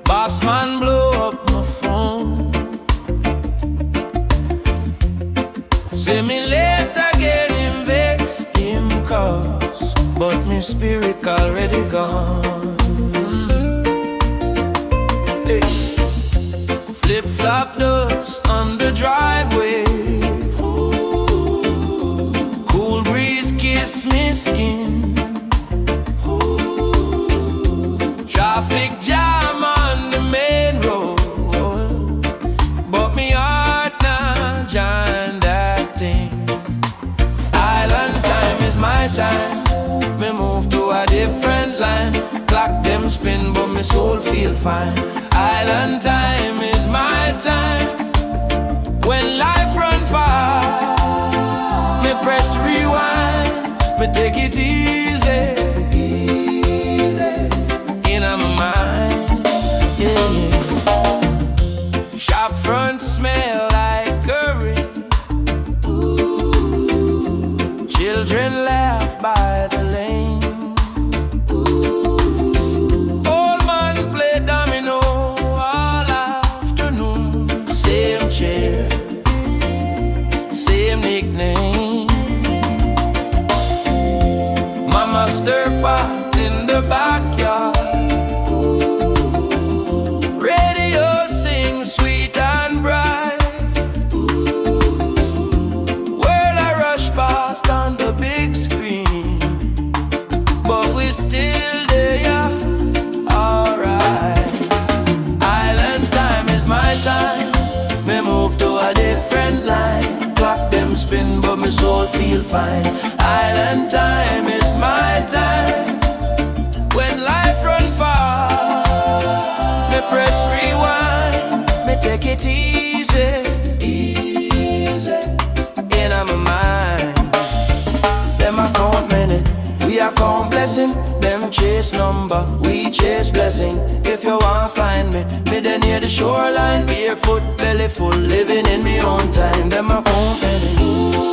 Boss man blow up my phone. Say me later getting vexed him cause, but me spirit already gone. Hey. Flip-flop dust on the driveway. Cool breeze kiss me skin. Traffic jam on the main road, but me heart not join that thing. Island time is my time. Me move to a different line. Clock them spin, but me soul feel fine. Island time is my time. When life run far, me press rewind. Me take it easy, easy. In my mind, yeah, yeah. Shop front smell like curry. Ooh. Children laugh by the lane. Old man play domino all afternoon. Same chair, same nickname. Mama stir pot in the backyard. Radio sing sweet and bright. World I rush past on the big screen, but we still there, yeah, alright. Island time is my time. Me move to a different line. Clock them spin, but my soul feel fine. Island time is my time. When life run far, me press rewind. Me take it easy, easy. In my mind. Them account minute, we account blessing. Them chase number, we chase blessing. If you want find me there near the shoreline. Barefoot, belly full, living in me own time. Them account minute.